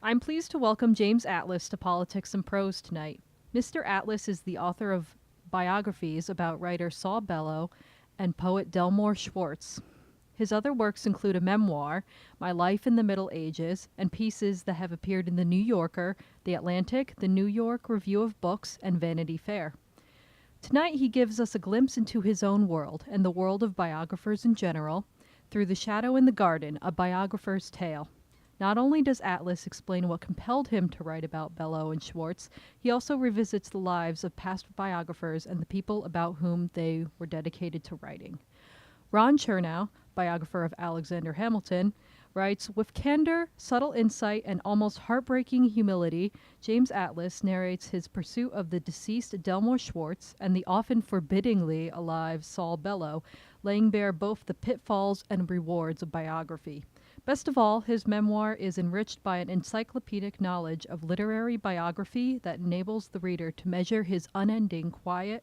I'm pleased to welcome James Atlas to Politics and Prose tonight. Mr. Atlas is the author of biographies about writer Saul Bellow and poet Delmore Schwartz. His other works include a memoir, My Life in the Middle Ages, and pieces that have appeared in The New Yorker, The Atlantic, The New York Review of Books, and Vanity Fair. Tonight he gives us a glimpse into his own world and the world of biographers in general through The Shadow in the Garden, a biographer's tale. Not only does Atlas explain what compelled him to write about Bellow and Schwartz, he also revisits the lives of past biographers and the people about whom they were dedicated to writing. Ron Chernow, biographer of Alexander Hamilton, writes, with candor, subtle insight, and almost heartbreaking humility, James Atlas narrates his pursuit of the deceased Delmore Schwartz and the often forbiddingly alive Saul Bellow, laying bare both the pitfalls and rewards of biography. Best of all, his memoir is enriched by an encyclopedic knowledge of literary biography that enables the reader to measure his unending quest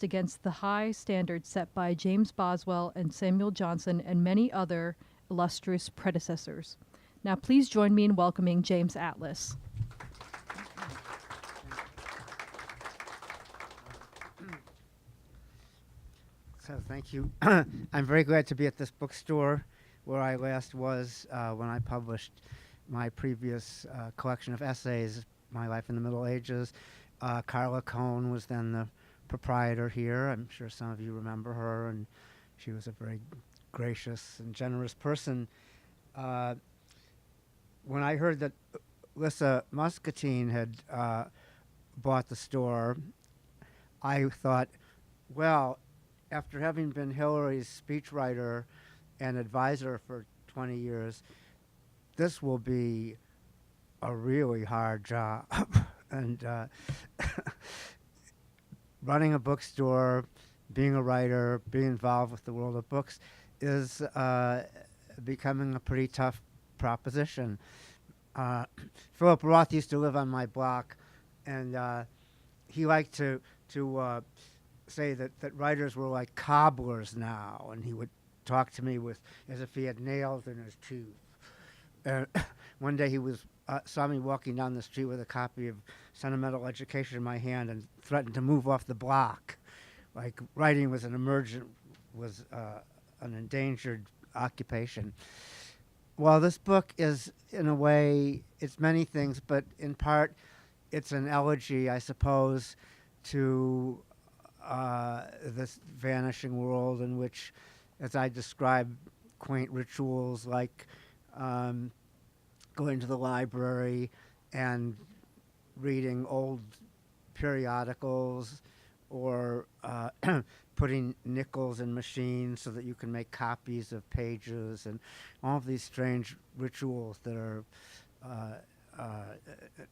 against the high standards set by James Boswell and Samuel Johnson and many other illustrious predecessors. Now please join me in welcoming James Atlas. So thank you. I'm very glad to be at this bookstore where I last was when I published my previous collection of essays, My Life in the Middle Ages. Carla Cohn was then the proprietor here. I'm sure some of you remember her, and she was a very gracious and generous person. When I heard that Lissa Muscatine had bought the store, I thought, well, after having been Hillary's speechwriter and advisor for 20 years, this will be a really hard job. And running a bookstore, being a writer, being involved with the world of books is becoming a pretty tough proposition. Philip Roth used to live on my block, and he liked to say that writers were like cobblers now, and he would talk to me as if he had nails in his teeth. And one day he saw me walking down the street with a copy of Sentimental Education in my hand and threatened to move off the block. Like writing was an endangered occupation. Well, this book is, in a way, it's many things, but in part, it's an elegy, I suppose, to this vanishing world in which, as I describe, quaint rituals like going to the library and reading old periodicals or putting nickels in machines so that you can make copies of pages, and all of these strange rituals that are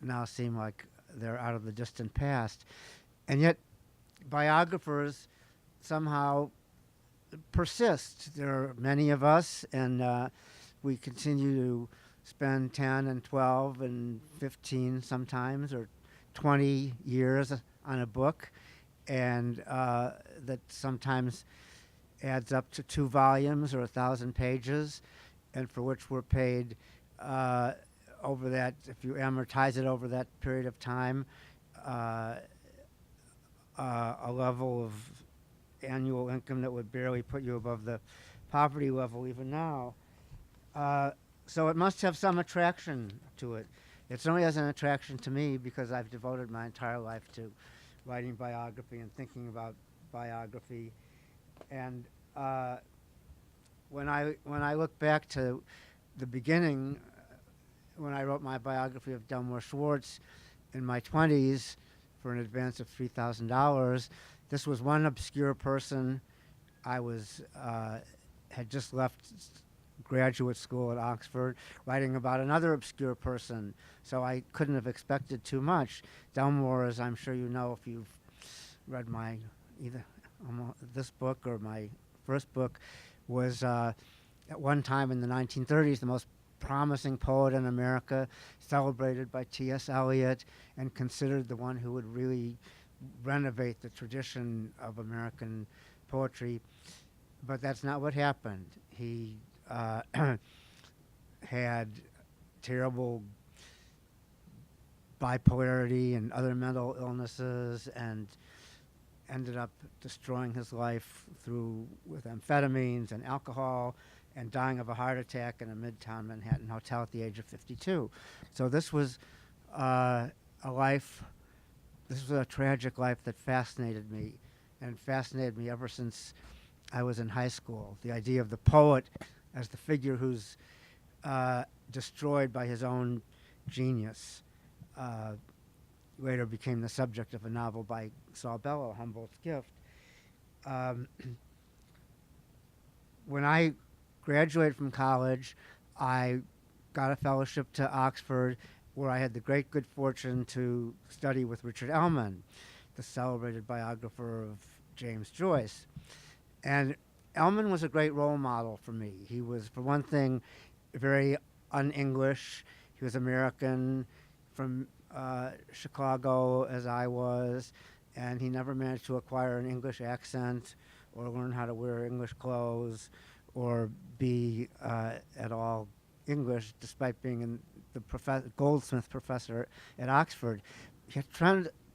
now seem like they're out of the distant past. And yet biographers somehow persist. There are many of us, and we continue to spend 10 and 12 and 15 sometimes, or 20 years on a book, and that sometimes adds up to 2 volumes or 1,000 pages, and for which we're paid over that, if you amortize it over that period of time, a level of annual income that would barely put you above the poverty level even now. So it must have some attraction to it. It certainly has an attraction to me because I've devoted my entire life to writing biography and thinking about biography. And when I look back to the beginning, when I wrote my biography of Delmore Schwartz in my 20s for an advance of $3,000, this was one obscure person. I had just left graduate school at Oxford, writing about another obscure person, so I couldn't have expected too much. Delmore, as I'm sure you know if you've read either this book or my first book, was at one time in the 1930s the most promising poet in America, celebrated by T.S. Eliot, and considered the one who would really renovate the tradition of American poetry. But that's not what happened. He had terrible bipolarity and other mental illnesses, and ended up destroying his life with amphetamines and alcohol, and dying of a heart attack in a Midtown Manhattan hotel at the age of 52. So this was a life. This was a tragic life that fascinated me, and fascinated me ever since I was in high school. The idea of the poet as the figure who's destroyed by his own genius. Later became the subject of a novel by Saul Bellow, Humboldt's Gift. When I graduated from college, I got a fellowship to Oxford, where I had the great good fortune to study with Richard Ellmann, the celebrated biographer of James Joyce. And Ellmann was a great role model for me. He was, for one thing, very un-English. He was American from Chicago, as I was, and he never managed to acquire an English accent or learn how to wear English clothes or be at all English, despite being the Goldsmith professor at Oxford. He had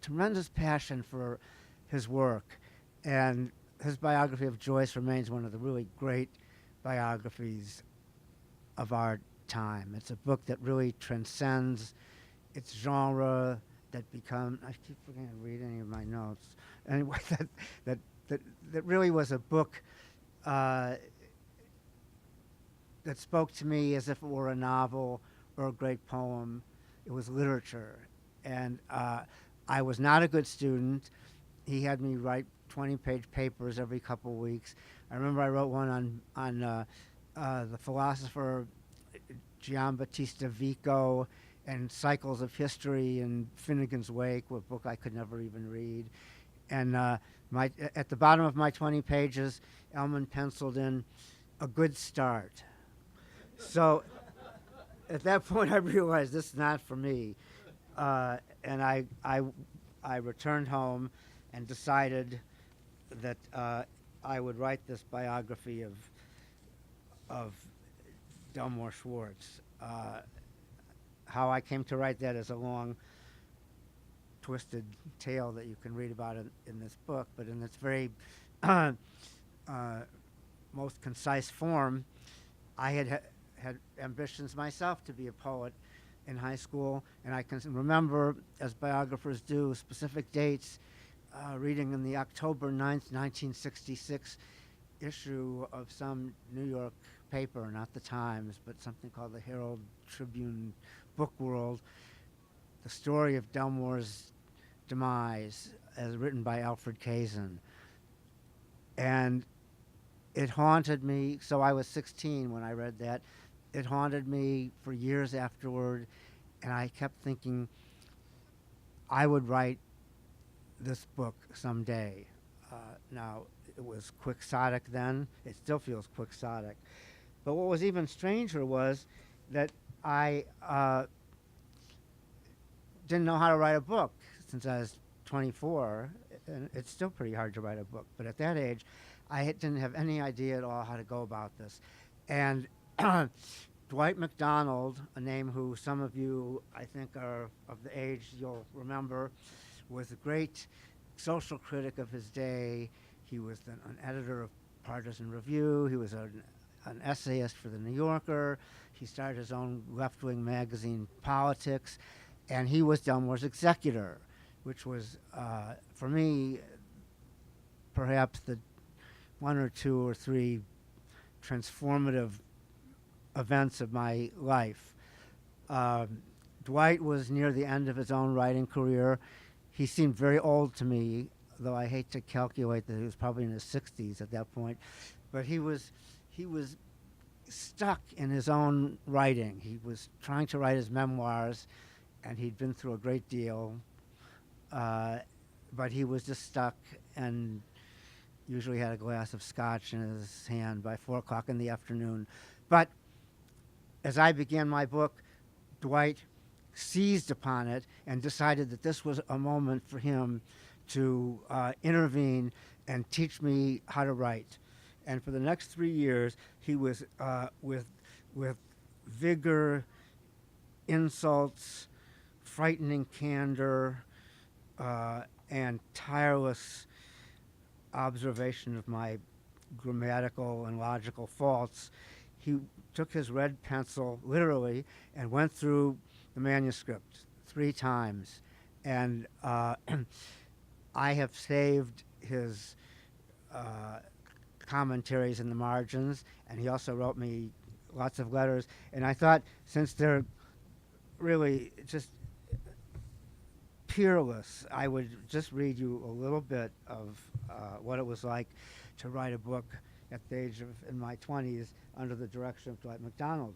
tremendous passion for his work, and his biography of Joyce remains one of the really great biographies of our time. It's a book that really transcends its genre, I keep forgetting to read any of my notes. Anyway, that really was a book that spoke to me as if it were a novel or a great poem. It was literature. And I was not a good student. He had me write 20-page papers every couple of weeks. I remember I wrote one on the philosopher Giambattista Vico and cycles of history and Finnegan's Wake, a book I could never even read. And at the bottom of my 20 pages, Ellmann penciled in a good start. So at that point, I realized this is not for me. And I returned home and decided that I would write this biography of Delmore Schwartz. How I came to write that is a long, twisted tale that you can read about in this book, but in its very most concise form, I had ambitions myself to be a poet in high school, and I can remember, as biographers do, specific dates, reading in the October 9th, 1966 issue of some New York paper, not the Times, but something called the Herald Tribune Book World, the story of Delmore's demise as written by Alfred Kazin. And it haunted me. So I was 16 when I read that. It haunted me for years afterward, and I kept thinking I would write this book someday. Now, it was quixotic then. It still feels quixotic. But what was even stranger was that I didn't know how to write a book since I was 24, and it's still pretty hard to write a book. But at that age, I didn't have any idea at all how to go about this. And Dwight Macdonald, a name who some of you, I think, are of the age you'll remember, was a great social critic of his day. He was an editor of Partisan Review. He was an essayist for The New Yorker. He started his own left-wing magazine, Politics, and he was Delmore's executor, which was, for me, perhaps the one or two or three transformative events of my life. Dwight was near the end of his own writing career. He seemed very old to me, though I hate to calculate that he was probably in his 60s at that point. But he was stuck in his own writing. He was trying to write his memoirs, and he'd been through a great deal. But he was just stuck, and usually had a glass of scotch in his hand by 4 o'clock in the afternoon. But as I began my book, Dwight seized upon it and decided that this was a moment for him to intervene and teach me how to write. And for the next 3 years, he was with vigor insults, frightening candor, and tireless observation of my grammatical and logical faults, he took his red pencil, literally, and went through the manuscript 3 times. And I have saved his commentaries in the margins, and he also wrote me lots of letters. And I thought, since they're really just peerless, I would just read you a little bit of what it was like to write a book at the age of, in my 20s, under the direction of Dwight Macdonald.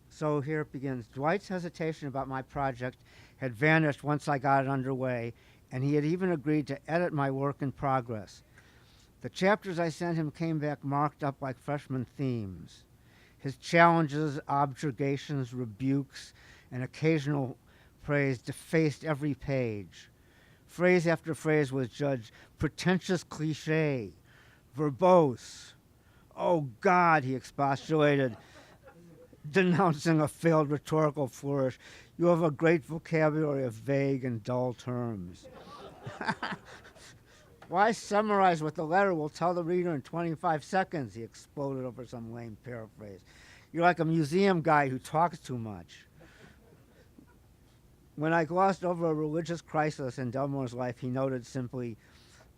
So here it begins. Dwight's hesitation about my project had vanished once I got it underway, and he had even agreed to edit my work in progress. The chapters I sent him came back marked up like freshman themes. His challenges, objurgations, rebukes, and occasional praise defaced every page. Phrase after phrase was judged pretentious cliché, verbose. Oh God, he expostulated, denouncing a failed rhetorical flourish. You have a great vocabulary of vague and dull terms. Why summarize what the letter will tell the reader in 25 seconds? He exploded over some lame paraphrase. You're like a museum guy who talks too much. When I glossed over a religious crisis in Delmore's life, he noted simply,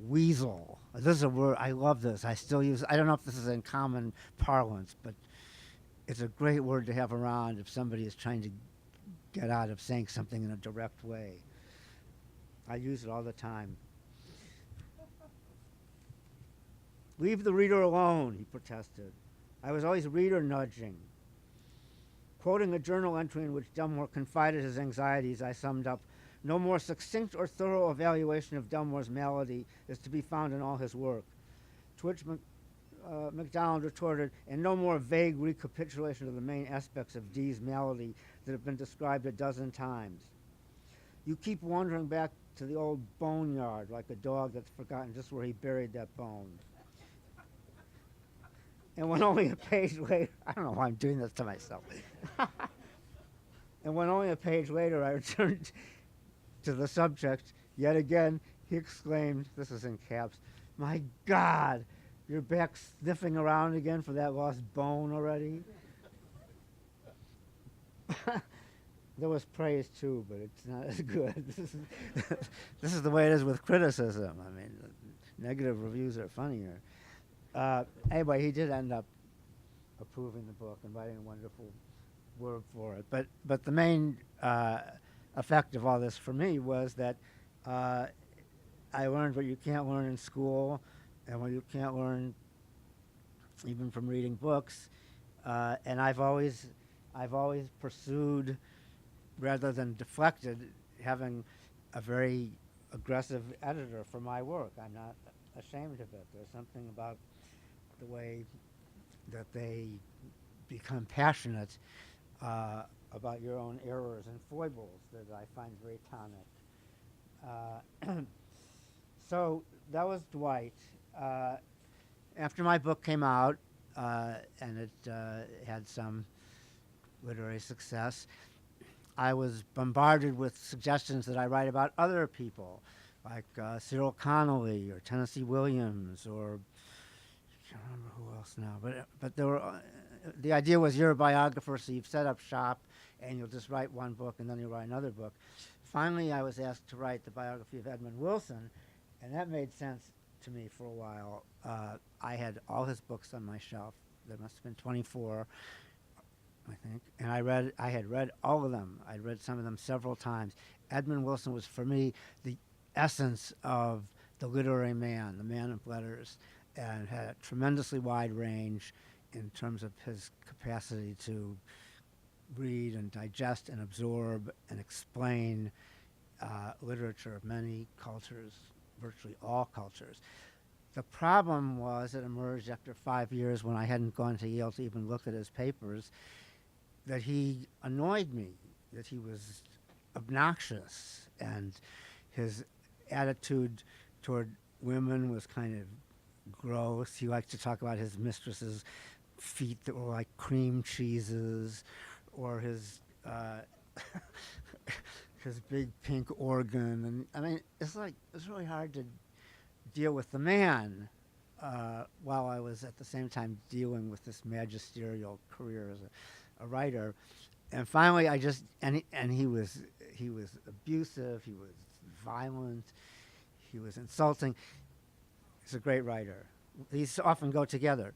weasel. This is a word, I love this. I still use, I don't know if this is in common parlance, but it's a great word to have around if somebody is trying to get out of saying something in a direct way. I use it all the time. Leave the reader alone, he protested. I was always reader nudging. Quoting a journal entry in which Delmore confided his anxieties, I summed up, no more succinct or thorough evaluation of Delmore's malady is to be found in all his work. To which Macdonald retorted, and no more vague recapitulation of the main aspects of D's malady that have been described a dozen times. You keep wandering back to the old boneyard like a dog that's forgotten just where he buried that bone. And when only a page later, I don't know why I'm doing this to myself. And when only a page later I returned to the subject, yet again, he exclaimed, this is in caps, my God, you're back sniffing around again for that lost bone already? There was praise too, but it's not as good. This is the way it is with criticism. I mean, negative reviews are funnier. Anyway, he did end up approving the book and writing a wonderful word for it. But the main effect of all this for me was that I learned what you can't learn in school and what you can't learn even from reading books. And I've always pursued, rather than deflected, having a very aggressive editor for my work. I'm not ashamed of it. There's something about the way that they become passionate about your own errors and foibles that I find very tonic. So that was Dwight. After my book came out, and it had some literary success, I was bombarded with suggestions that I write about other people, like Cyril Connolly or Tennessee Williams, or I can't remember who else now. But there were. The idea was you're a biographer, so you've set up shop, and you'll just write one book, and then you'll write another book. Finally, I was asked to write the biography of Edmund Wilson, and that made sense to me for a while. I had all his books on my shelf. There must have been 24, I think, and I had read all of them. I'd read some of them several times. Edmund Wilson was, for me, the essence of the literary man, the man of letters, and had a tremendously wide range in terms of his capacity to read and digest and absorb and explain literature of many cultures, virtually all cultures. The problem was it emerged after 5 years, when I hadn't gone to Yale to even look at his papers, that he annoyed me, that he was obnoxious, and his attitude toward women was kind of gross. He liked to talk about his mistress's feet that were like cream cheeses, or his uh, his big pink organ, and I mean, it's really hard to deal with the man while I was at the same time dealing with this magisterial career as a writer. And finally, he was abusive, he was violent, he was insulting. He's a great writer. These often go together.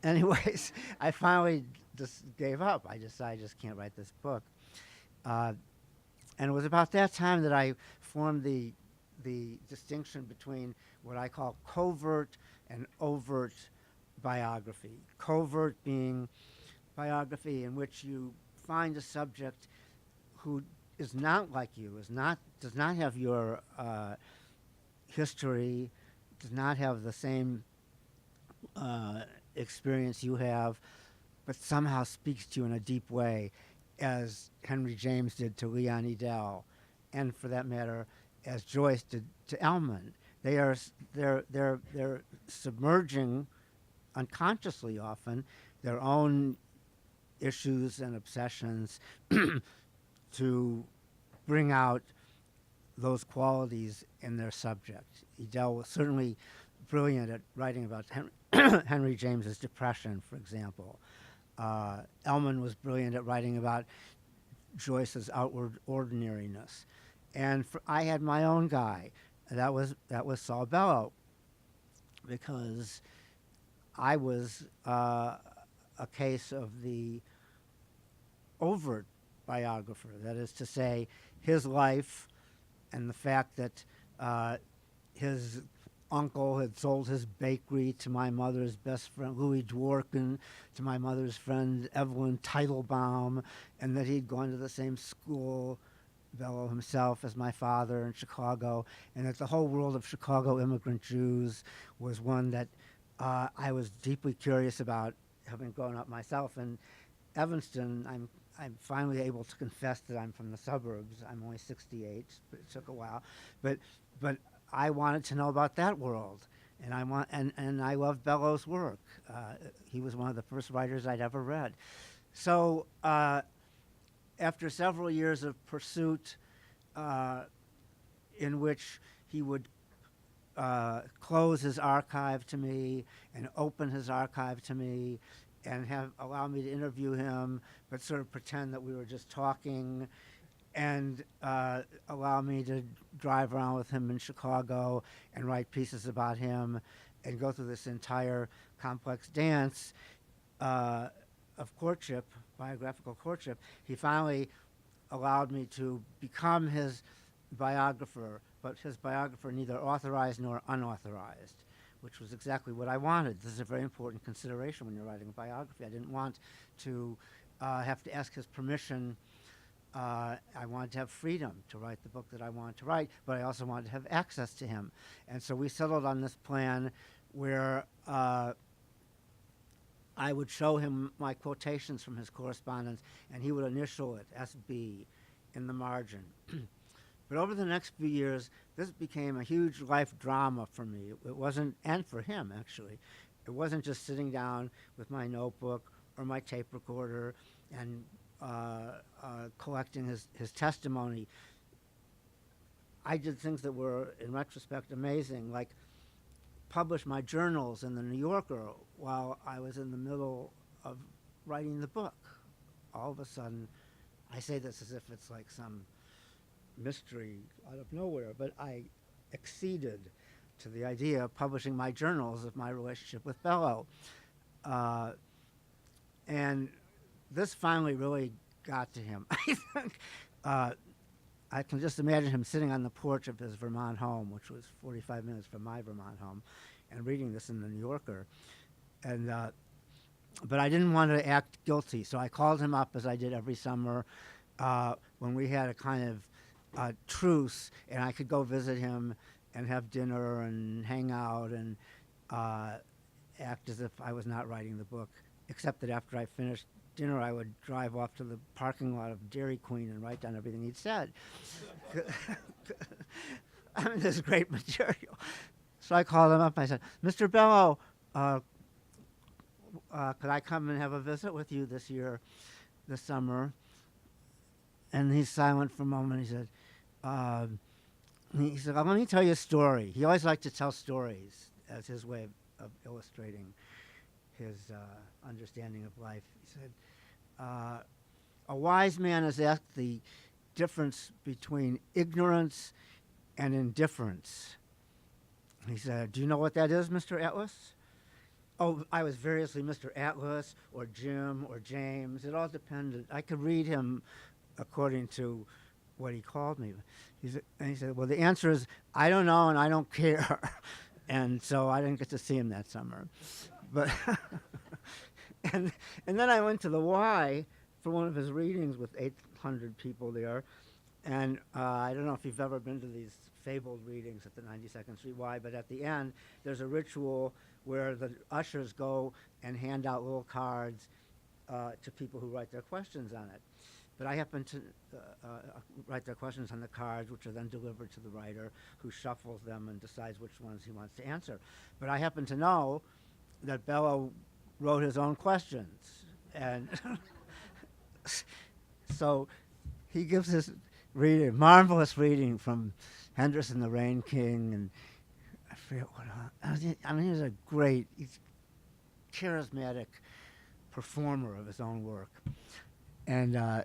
Anyways, I finally just gave up. I decided I just can't write this book. And it was about that time that I formed the distinction between what I call covert and overt biography. Covert being biography in which you find a subject who is not like you, does not have your history, does not have the same experience you have, but somehow speaks to you in a deep way, as Henry James did to Leon Edel, and for that matter, as Joyce did to Ellmann. They're submerging, unconsciously often, their own issues and obsessions to bring out those qualities in their subject. Edel was certainly brilliant at writing about Henry James's depression, for example. Ellmann was brilliant at writing about Joyce's outward ordinariness. And I had my own guy. That was Saul Bellow, because I was a case of the overt biographer. That is to say, his life and the fact that his uncle had sold his bakery to my mother's best friend, Louis Dworkin, to my mother's friend, Evelyn Teitelbaum, and that he'd gone to the same school, Bellow himself, as my father in Chicago, and that the whole world of Chicago immigrant Jews was one that I was deeply curious about, having grown up myself in Evanston. I'm finally able to confess that I'm from the suburbs. I'm only 68, but it took a while. But I wanted to know about that world, and I loved Bellow's work. He was one of the first writers I'd ever read. So after several years of pursuit, in which he would close his archive to me and open his archive to me, and allow me to interview him, but sort of pretend that we were just talking, and allow me to drive around with him in Chicago and write pieces about him and go through this entire complex dance of courtship, biographical courtship. He finally allowed me to become his biographer, but his biographer neither authorized nor unauthorized, which was exactly what I wanted. This is a very important consideration when you're writing a biography. I didn't want to have to ask his permission. I wanted to have freedom to write the book that I wanted to write, but I also wanted to have access to him. And so we settled on this plan where I would show him my quotations from his correspondence, and he would initial it, SB, in the margin. But over the next few years, this became a huge life drama for me. It wasn't, and for him, actually. It wasn't just sitting down with my notebook or my tape recorder and collecting his testimony. I did things that were, in retrospect, amazing, like publish my journals in the New Yorker while I was in the middle of writing the book. All of a sudden, I say this as if it's like some mystery out of nowhere, but I acceded to the idea of publishing my journals of my relationship with Bellow. And this finally really got to him. I think I can just imagine him sitting on the porch of his Vermont home, which was 45 minutes from my Vermont home, and reading this in the New Yorker. And but I didn't want to act guilty, so I called him up, as I did every summer, when we had a kind of truce, and I could go visit him and have dinner and hang out and act as if I was not writing the book, except that after I finished dinner, I would drive off to the parking lot of Dairy Queen and write down everything he'd said. I mean, this is great material. So I called him up. I said, Mr. Bellow, could I come and have a visit with you this summer? And he's silent for a moment. He said, let me tell you a story. He always liked to tell stories as his way of illustrating his understanding of life. He said, a wise man is asked the difference between ignorance and indifference. He said, do you know what that is, Mr. Atlas? Oh, I was variously Mr. Atlas or Jim or James. It all depended. I could read him according to what he called me. He said, well, the answer is, I don't know and I don't care. And so I didn't get to see him that summer. But and then I went to the Y for one of his readings with 800 people there. And I don't know if you've ever been to these fabled readings at the 92nd Street Y, but at the end, there's a ritual where the ushers go and hand out little cards to people who write their questions on it. But I happen to write their questions on the cards, which are then delivered to the writer, who shuffles them and decides which ones he wants to answer. But I happen to know that Bellow wrote his own questions. And so he gives this reading, marvelous reading from Henderson, the Rain King, and I forget what. I mean, he's a great, he's charismatic performer of his own work, and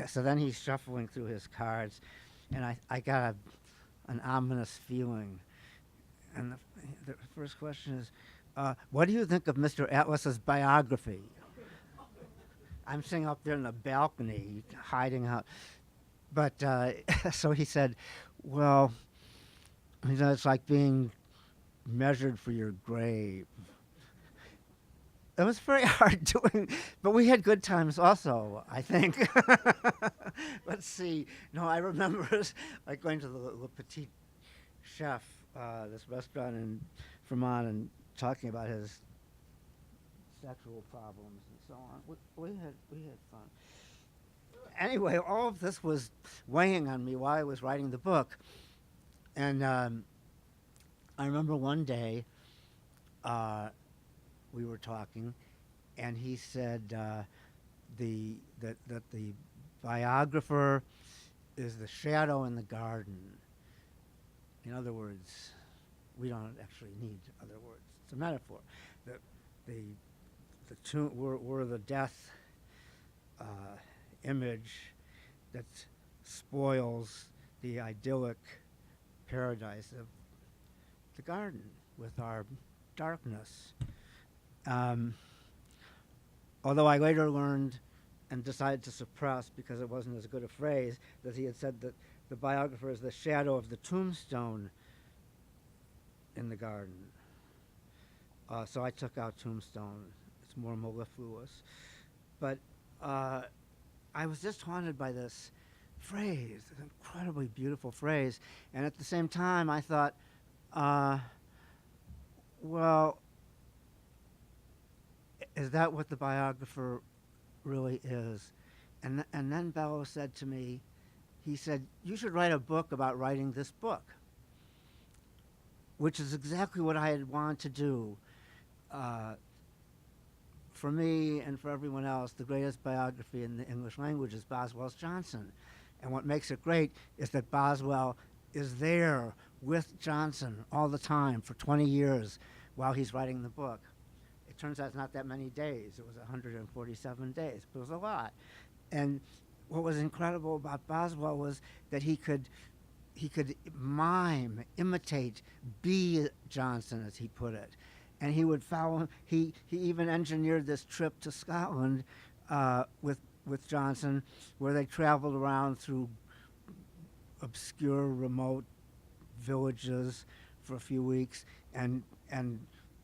so then he's shuffling through his cards, and I got an ominous feeling, and the first question is, what do you think of Mr. Atlas's biography? I'm sitting up there in the balcony, hiding out. But so he said, well, it's like being measured for your grave. It was very hard doing, but we had good times also, I think. Let's see. No, I remember like going to the Le Petit Chef, this restaurant in Vermont, and talking about his sexual problems and so on. We had fun. Anyway, all of this was weighing on me while I was writing the book. And I remember one day we were talking, and he said that the biographer is the shadow in the garden. In other words, we don't actually need other words. It's a metaphor. We're the death image that spoils the idyllic paradise of the garden with our darkness. Although I later learned and decided to suppress, because it wasn't as good a phrase, that he had said that the biographer is the shadow of the tombstone in the garden. So I took out tombstone. It's more mellifluous. But I was just haunted by this phrase, this incredibly beautiful phrase. And at the same time, I thought, well, is that what the biographer really is? And then Bellow said to me, he said, you should write a book about writing this book, which is exactly what I had wanted to do. For me and for everyone else, the greatest biography in the English language is Boswell's Johnson. And what makes it great is that Boswell is there with Johnson all the time for 20 years while he's writing the book. It turns out it's not that many days. It was 147 days, but it was a lot. And what was incredible about Boswell was that he could mime, imitate, be Johnson, as he put it. And he would follow him. He even engineered this trip to Scotland with Johnson, where they traveled around through obscure, remote villages for a few weeks, and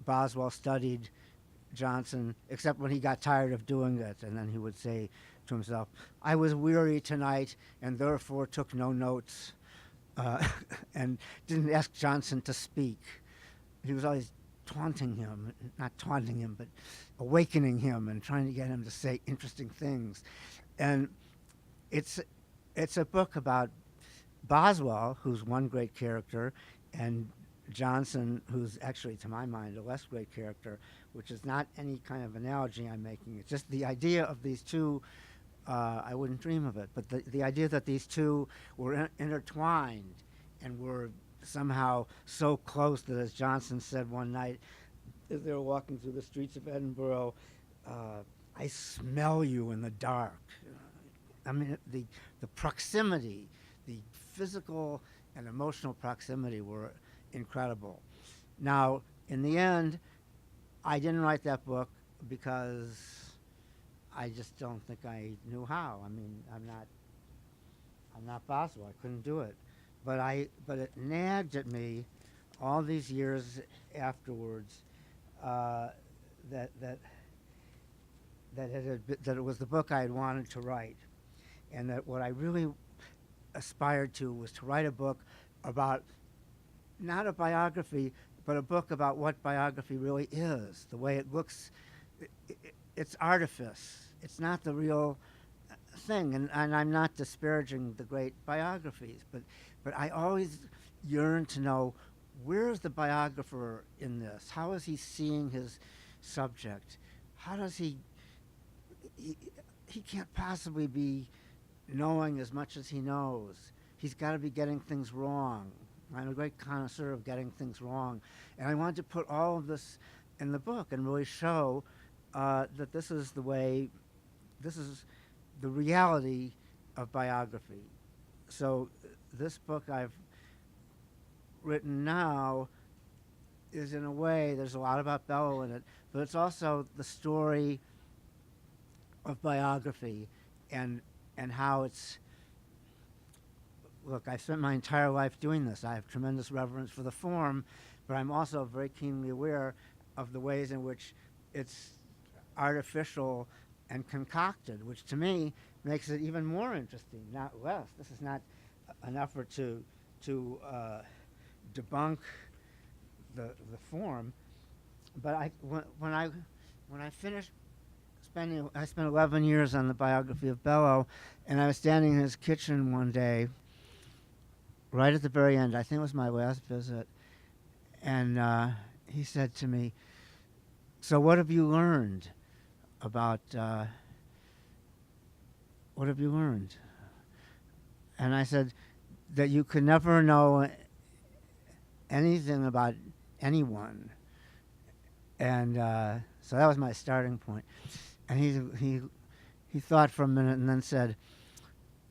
Boswell studied Johnson, except when he got tired of doing it, and then he would say to himself, I was weary tonight and therefore took no notes, and didn't ask Johnson to speak. He was always taunting him, not taunting him, but awakening him and trying to get him to say interesting things. And it's a book about Boswell, who's one great character, and Johnson, who's actually, to my mind, a less great character, which is not any kind of analogy I'm making. It's just the idea of these two I wouldn't dream of it. But the idea that these two were intertwined and were somehow so close that, as Johnson said one night, as they were walking through the streets of Edinburgh, I smell you in the dark. I mean, the proximity, the physical and emotional proximity were incredible. Now, in the end, I didn't write that book because I just don't think I knew how. I mean, I'm not possible. I couldn't do it. But it nagged at me all these years afterwards that it was the book I had wanted to write, and that what I really aspired to was to write a book about, not a biography, but a book about what biography really is, the way it looks. It's artifice. It's not the real thing, and I'm not disparaging the great biographies, but I always yearn to know, where's the biographer in this? How is he seeing his subject? How does he can't possibly be knowing as much as he knows. He's got to be getting things wrong. I'm a great connoisseur of getting things wrong. And I wanted to put all of this in the book and really show that this is the way, this is the reality of biography. So this book I've written now is, in a way, there's a lot about Bellow in it, but it's also the story of biography and how it's, look, I've spent my entire life doing this. I have tremendous reverence for the form, but I'm also very keenly aware of the ways in which it's artificial and concocted, which to me makes it even more interesting, not less. This is not an effort to debunk the form, but when I finished I spent 11 years on the biography of Bellow, and I was standing in his kitchen one day, right at the very end. I think it was my last visit, and he said to me, "So what have you learned about, what have you learned?" And I said that you could never know anything about anyone. And so that was my starting point. And he thought for a minute and then said,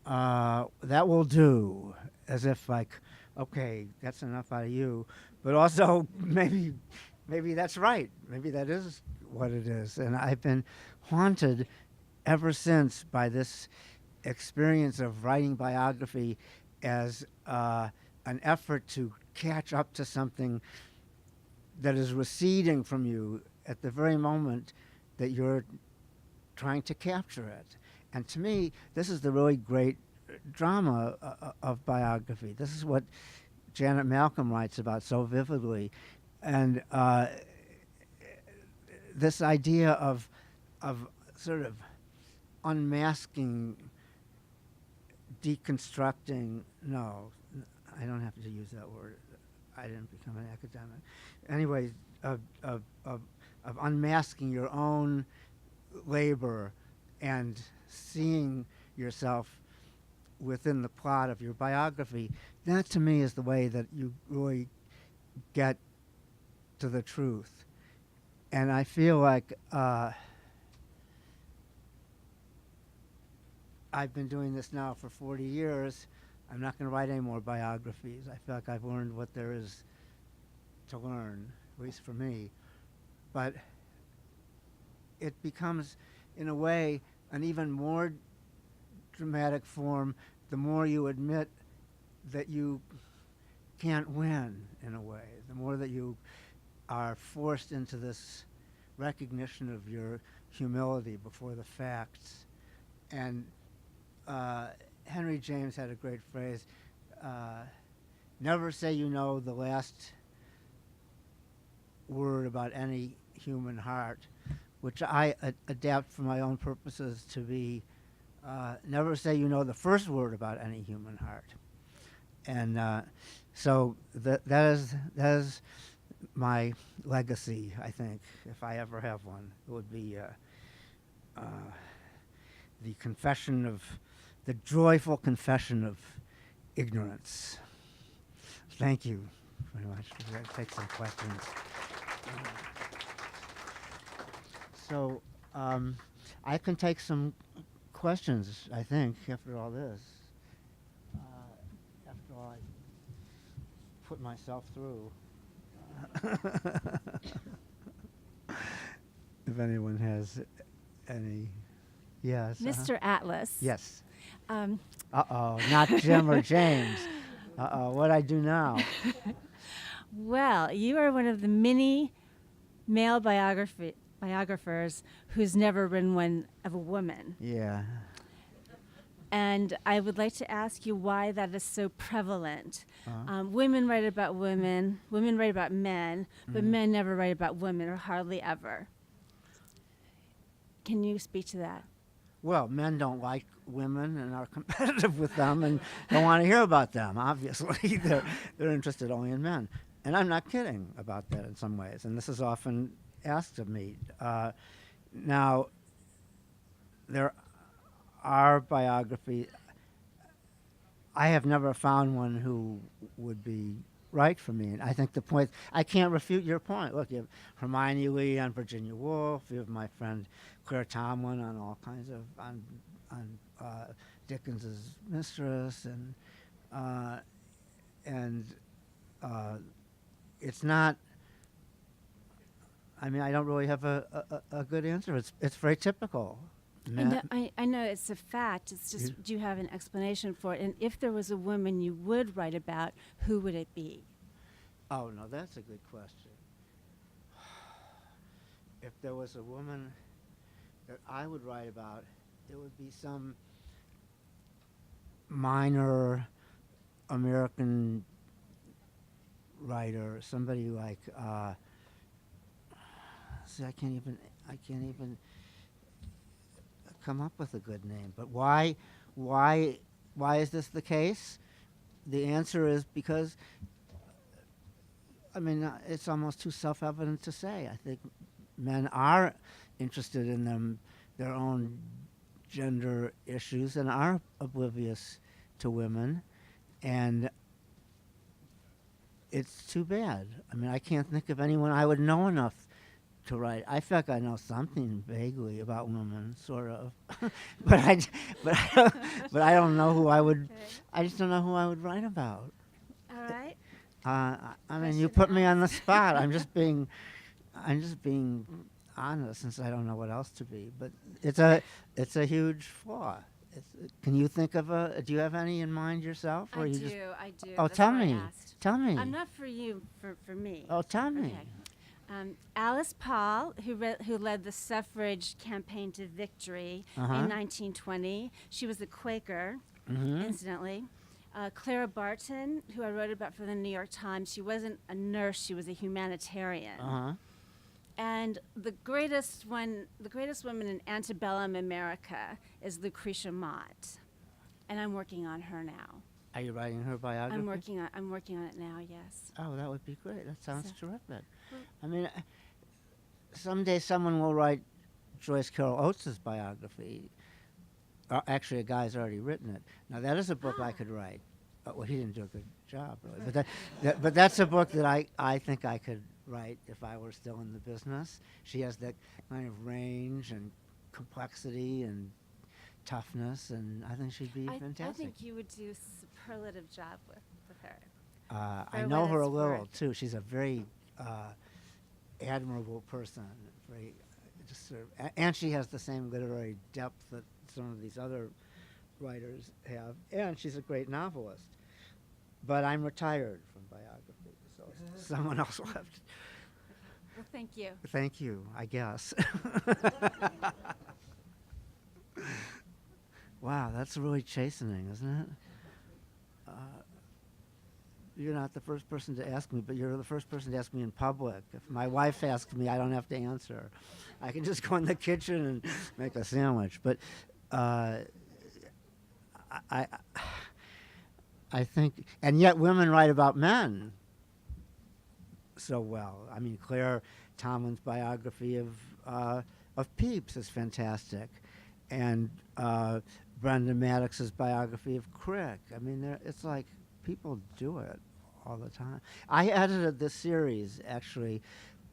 "That will do," as if like, okay, that's enough out of you. But also maybe that's right. Maybe that is what it is. And I've been haunted ever since by this experience of writing biography as an effort to catch up to something that is receding from you at the very moment that you're trying to capture it. And to me, this is the really great drama of biography. This is what Janet Malcolm writes about so vividly. And this idea of sort of unmasking, deconstructing, no, I don't have to use that word. I didn't become an academic. Anyway, of unmasking your own labor and seeing yourself within the plot of your biography, that to me is the way that you really get to the truth. And I feel like I've been doing this now for 40 years. I'm not going to write any more biographies. I feel like I've learned what there is to learn, at least for me. But it becomes, in a way, an even more dramatic form the more you admit that you can't win, in a way. The more that you are forced into this recognition of your humility before the facts. And Henry James had a great phrase, never say you know the last word about any human heart, which I adapt for my own purposes to be, never say you know the first word about any human heart. And so that is my legacy, I think, if I ever have one. It would be the confession of, the joyful confession of ignorance. Thank you very much. We're going to take some questions. So I can take some questions, I think, after all this. After all I put myself through. If anyone has any. Yes. Mr. Atlas. Yes. Um, Uh-oh, not Jim or James. Uh-oh, what'd I do now? well, you are one of the many male biographers who's never written one of a woman. Yeah. And I would like to ask you why that is so prevalent. Uh-huh. Women write about women write about men, but men never write about women, or hardly ever. Can you speak to that? Well, men don't like women and are competitive with them and don't want to hear about them, obviously. They're interested only in men. And I'm not kidding about that in some ways, and this is often asked of me. Now, there are biographies. I have never found one who would be right for me. And I think the point, I can't refute your point. Look, you have Hermione Lee on Virginia Woolf, you have my friend Claire Tomlin on all kinds of, on Dickens's Mistress, and it's not, I mean, I don't really have a good answer. It's very typical. I know it's a fact. It's just, do you have an explanation for it? And if there was a woman you would write about, who would it be? Oh, no, that's a good question. If there was a woman that I would write about, it would be some minor American writer, somebody like, see, I can't even come up with a good name. But why is this the case? The answer is because, I mean, it's almost too self-evident to say. I think men are interested in their own gender issues and are oblivious to women, and it's too bad. I mean, I can't think of anyone I would know enough to write. I feel like I know something vaguely about women, sort of, but I don't know who I would. Okay. I just don't know who I would write about. All right. I mean, you put me on the spot. I'm just being honest, since I don't know what else to be. But it's a huge flaw. Can you think of do you have any in mind yourself? Or I you do. just, Oh, tell me. Tell me. Not for you, for me. Oh, tell me. Okay. Alice Paul, who led the suffrage campaign to victory in 1920. She was a Quaker, incidentally. Clara Barton, who I wrote about for the New York Times. She wasn't a nurse; she was a humanitarian. And the greatest woman in antebellum America is Lucretia Mott, and I'm working on her now. Are you writing her biography? I'm working on it now. Yes. Oh, that would be great. That sounds terrific. I mean, someday someone will write Joyce Carol Oates' biography. Actually, a guy's already written it. Now, that is a book I could write. Well, he didn't do a good job, really. But that's a book that I think I could write if I were still in the business. She has that kind of range and complexity and toughness, and I think she'd be fantastic. I think you would do a superlative job with her. I know her a little, too. She's a very admirable person. Very, just sort of, and she has the same literary depth that some of these other writers have, and she's a great novelist. But I'm retired from biography, so someone else will have to. Well, thank you. Thank you, I guess. Wow, that's really chastening, isn't it? You're not the first person to ask me, but you're the first person to ask me in public. If my wife asks me, I don't have to answer. I can just go in the kitchen and make a sandwich. But I think, and yet women write about men so well. I mean, Claire Tomlin's biography of Pepys is fantastic, and Brenda Maddox's biography of Crick. I mean, it's like people do it all the time. I edited this series, actually.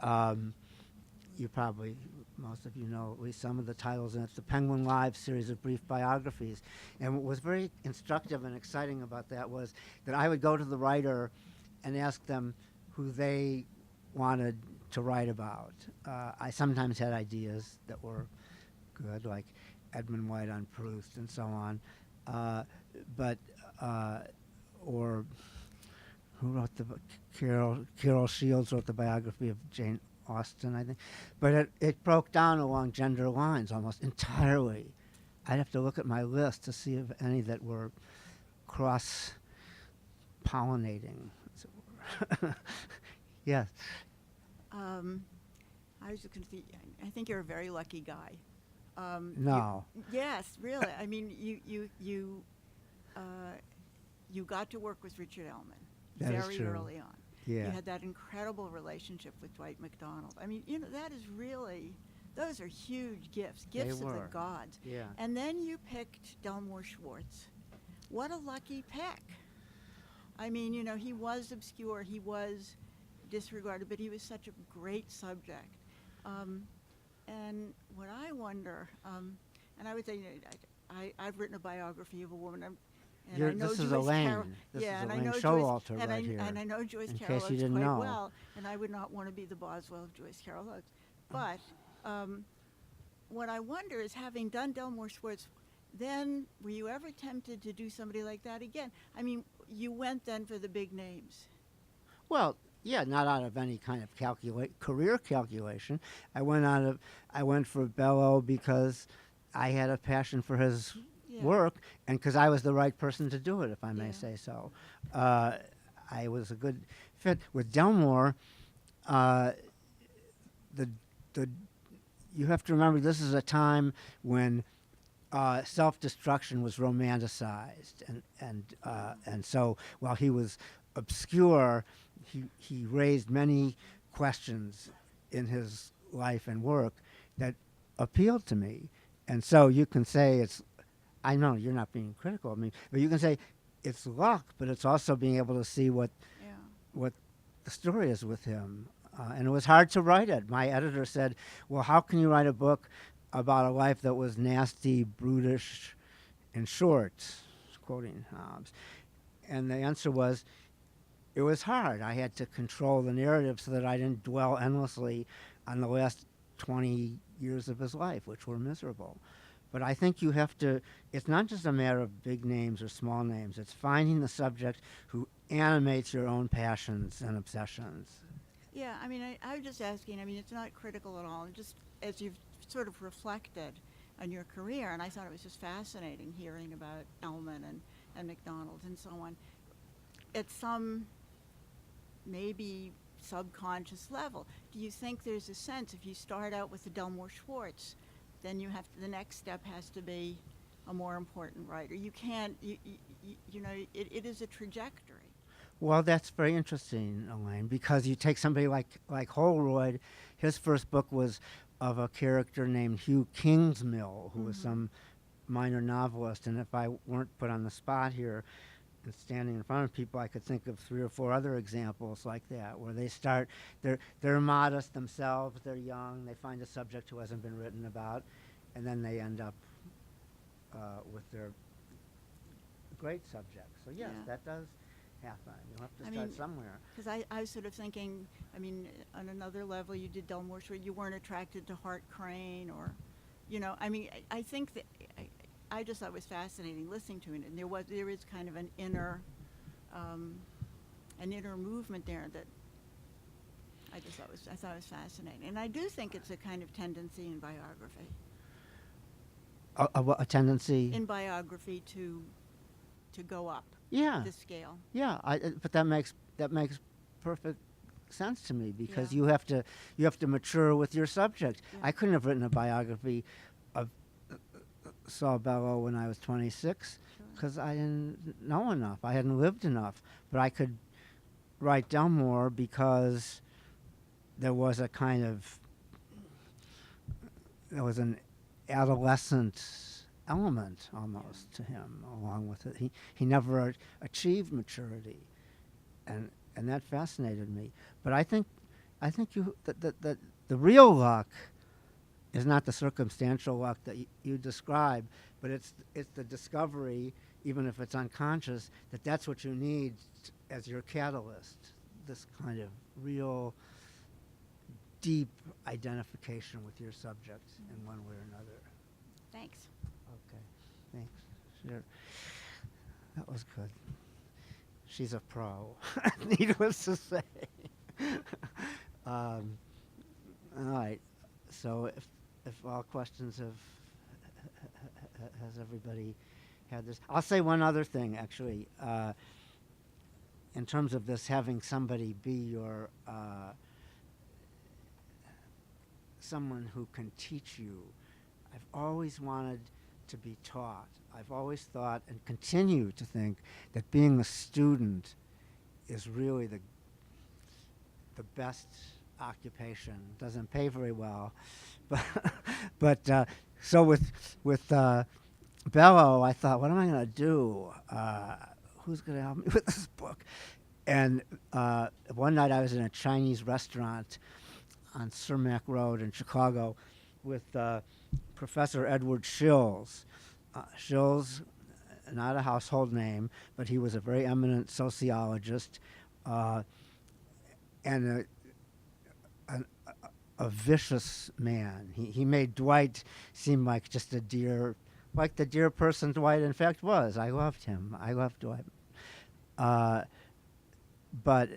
You probably, most of you know at least some of the titles, and it's the Penguin Live series of brief biographies. And what was very instructive and exciting about that was that I would go to the writer and ask them who they wanted to write about. I sometimes had ideas that were good, like Edmund White on Proust and so on, or who wrote the book? Carol Shields wrote the biography of Jane Austen, I think. But it broke down along gender lines almost entirely. I'd have to look at my list to see if any that were cross-pollinating, as it were. Yes. I was just going to say, I think you're a very lucky guy. No. Yes, really. I mean, you got to work with Richard Ellmann That is very true. early on. Yeah. You had that incredible relationship with Dwight Macdonald. I mean, that is really, those are huge gifts of the were. gods. Yeah. And then you picked Delmore Schwartz. What a lucky pick. I mean, he was obscure, he was disregarded, but he was such a great subject. And what I wonder, and I would say, I've written a biography of a woman. And I know this is Joyce Elaine. Carol, This yeah, is and I Elaine know Showalter Joyce, right here. and I know Joyce in Carol case you Oates didn't quite know. well, and I would not want to be the Boswell of Joyce Carol Oates. But what I wonder is, having done Delmore Schwartz, then were you ever tempted to do somebody like that again? I mean, you went then for the big names. Well, yeah, not out of any kind of career calculation. I went for Bellow because I had a passion for his work, and because I was the right person to do it, if I may say so. I was a good fit with Delmore. You have to remember, this is a time when self-destruction was romanticized, and so while he was obscure, he raised many questions in his life and work that appealed to me. And so you can say I know you're not being critical of me, but you can say it's luck, but it's also being able to see what the story is with him. And it was hard to write it. My editor said, well, how can you write a book about a life that was nasty, brutish, and short, quoting Hobbes? And the answer was, it was hard. I had to control the narrative so that I didn't dwell endlessly on the last 20 years of his life, which were miserable. But I think you have to, it's not just a matter of big names or small names. It's finding the subject who animates your own passions and obsessions. Yeah, I mean, I was just asking, I mean, it's not critical at all. Just as you've sort of reflected on your career, and I thought it was just fascinating hearing about Ellmann and Macdonald and so on. At some maybe subconscious level, do you think there's a sense, if you start out with the Delmore Schwartz, then the next step has to be a more important writer? You can't, it is a trajectory. Well, that's very interesting, Elaine, because you take somebody like Holroyd. His first book was of a character named Hugh Kingsmill, who was some minor novelist. And if I weren't put on the spot here and standing in front of people, I could think of 3 or 4 other examples like that, where they start, they're modest themselves, they're young, they find a subject who hasn't been written about, and then they end up with their great subject. So yes, that does happen. You'll have to start somewhere. Because I was sort of thinking, I mean, on another level, you did Delmore Schwartz, you weren't attracted to Hart Crane, or, I mean, I think that I just thought it was fascinating listening to it, and there is kind of an inner movement there that I thought was fascinating, and I do think it's a kind of tendency in biography. A tendency in biography to go up. Yeah. The scale. Yeah, but that makes perfect sense to me, because you have to mature with your subject. Yeah. I couldn't have written a biography of Saul Bellow when I was 26 because I didn't know enough. I hadn't lived enough. But I could write Delmore because there was an adolescent element almost to him along with it. He never achieved maturity, and that fascinated me. But I think that the real luck is not the circumstantial luck that you describe, but it's the discovery, even if it's unconscious, that that's what you need as your catalyst, this kind of real deep identification with your subject in one way or another. Thanks. Okay, thanks. Sure. That was good. She's a pro, needless to say. All right. So if all questions has everybody had this? I'll say one other thing, actually. In terms of this having somebody be your someone who can teach you, I've always wanted to be taught. I've always thought and continue to think that being a student is really the best occupation. Doesn't pay very well, but so with Bellow, I thought, what am I going to do? Who's going to help me with this book? And one night I was in a Chinese restaurant on Cermak Road in Chicago with Professor Edward Shills. Shills, not a household name, but he was a very eminent sociologist and a vicious man. He made Dwight seem like just a dear, like the dear person Dwight in fact was. I loved him. I loved Dwight. But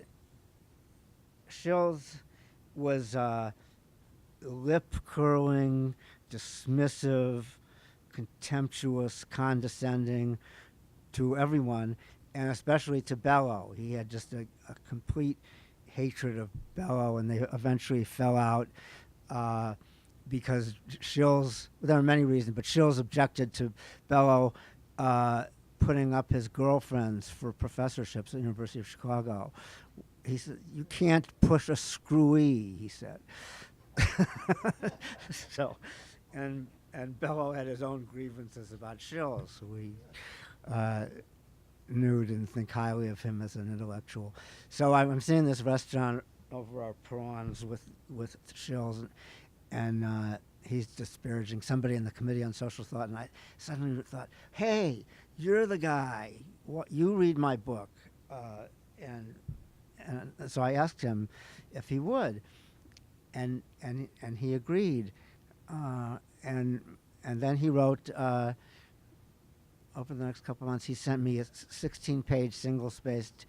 Shills was lip-curling, dismissive, contemptuous, condescending to everyone, and especially to Bellow. He had just a complete hatred of Bellow, and they eventually fell out because Shills, there are many reasons, but Shills objected to Bellow putting up his girlfriends for professorships at the University of Chicago. He said, "You can't push a screwy," he said. So, and Bellow had his own grievances about Shills, who he knew, didn't think highly of him as an intellectual. So I'm seeing this restaurant over our prawns with Shills, and he's disparaging somebody in the Committee on Social Thought, and I suddenly thought, hey, you're the guy. You read my book. And so I asked him if he would, and he agreed. And then he wrote, over the next couple of months, he sent me a 16-page single-spaced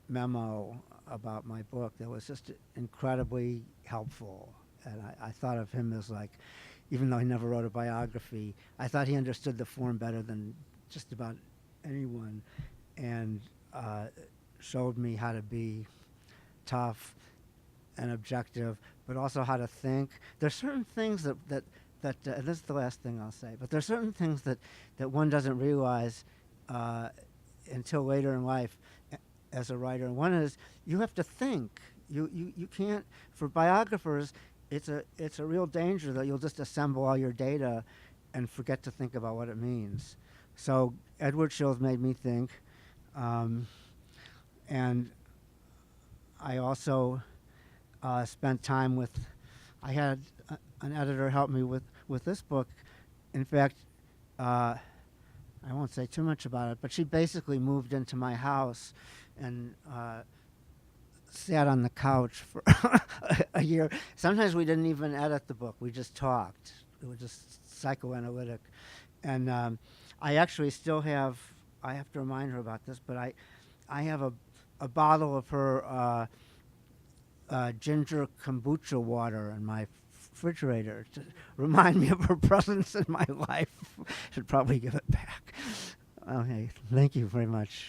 memo about my book that was just incredibly helpful. And I thought of him as like, even though he never wrote a biography, I thought he understood the form better than just about anyone, and showed me how to be tough and objective, but also how to think. There's certain things that this is the last thing I'll say, but there's certain things that one doesn't realize until later in life as a writer. And one is you have to think. You can't, for biographers, it's a real danger that you'll just assemble all your data and forget to think about what it means. So Edward Shills made me think, and I also spent time with, I had an editor help me with this book. In fact, I won't say too much about it, but she basically moved into my house and sat on the couch for a year. Sometimes we didn't even edit the book. We just talked. It was just psychoanalytic. And I actually still have, I have to remind her about this, but I have a bottle of her ginger kombucha water in my refrigerator to remind me of her presence in my life. Should probably give it back. Okay, thank you very much.